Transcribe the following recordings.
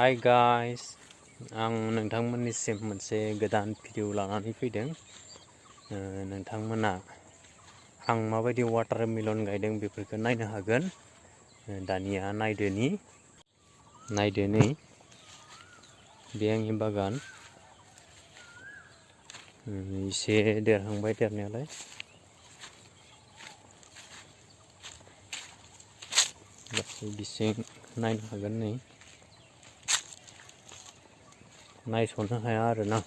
Hi guys, आं नोंथांमोननिसिम मोनसे गोदान भिडिअ लानानै फैदों। नोंथांमोना आं माबायदि वाटारमेलन गायदों बेफोरखौ नायनो हागोन। दानिया नायदो नै बे आंनि बागान। एसे देरहांबाय देरनायालाय। गासै बिसिं नायनो हागोन नै। नायस'नो हाया आरोना।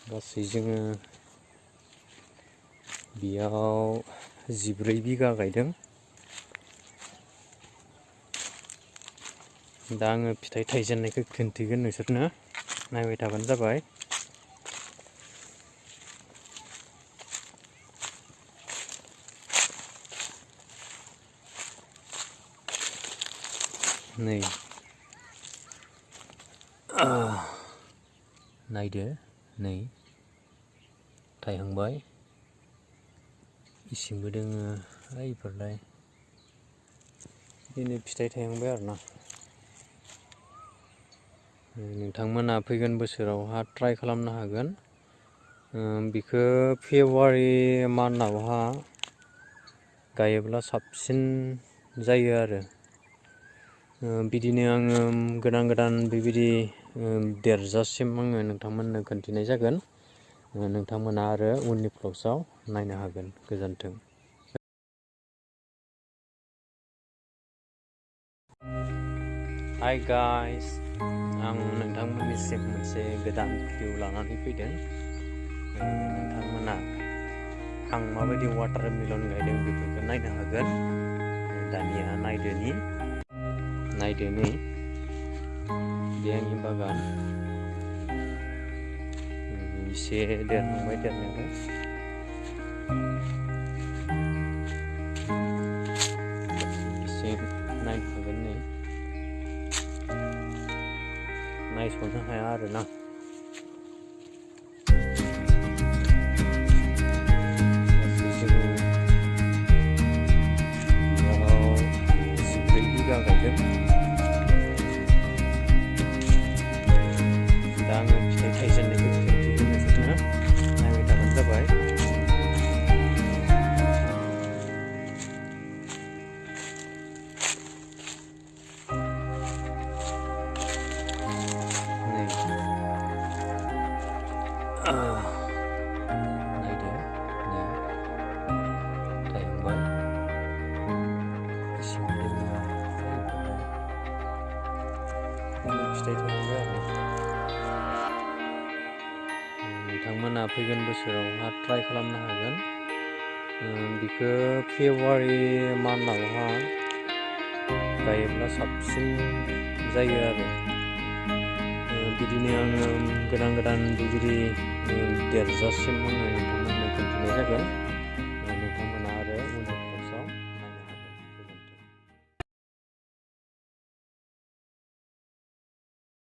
गासै जोङो बेयाव 14 बिगा गायदों। दा आङो फिथाइ थाइजेननायखौ खिन्थिगोन नोंसोरनो, नायबाय थाबानो जाबाय। नै नायदो, नै थायहांबाय। इसिंबो दोङो, ओइफोरलाय बिदिनो फिथाइ थायहांबाय आरोना। नोंथांमोना फैगोन बोसोरावहा ट्राय खालामनो हागोन। बिखौ फेब्रुवारि मान्थआवहा गायोब्ला साबसिन जायो आरो। बिदिनो आङो गोदान बेबायदि देरजासिम आङो नोंथांमोननो खोन्थिनाय जागोन। नोंथांमोना आरो उननि भ्लग्सआव नायनो हागोन। गोजोन्थों। हाय गाइस, आं नोंथांमोननिसिम मोनसे गोदान भिडिअ लानानै फैदों। नोंथांमोना आं माबायदि वाटारमेलन गायदों बेफोरखौ नायनो हागोन। दानिया नायदो नै बे आंनि बागान। एसे देरहांबाय देरनायालाय। एसे नायनो हागोन नै। नायस'नो हाया आरोना। गासै जोङो बेयाव 14 बिगा गायदों। दा आङो फिथाइ थाइजेननायखौ खिन्थिगोन नोंसोरनो, नायबाय थाबानो जाबाय। नायदो नै थायहांबाय। इसिंबो दोङो, फिथाइ थायहांबाय आरो। नोंथांमोना फैगोन बोसोरावहा ट्राय खालामनो हागोन। बिखौ फेब्रुवारि मान्थआवहा गायोब्ला साबसिन जायो आरो। बिदिनो आङो गोदान बेबायदि देरजासिम आङो नोंथांमोननो खोन्थिनाय जागोन।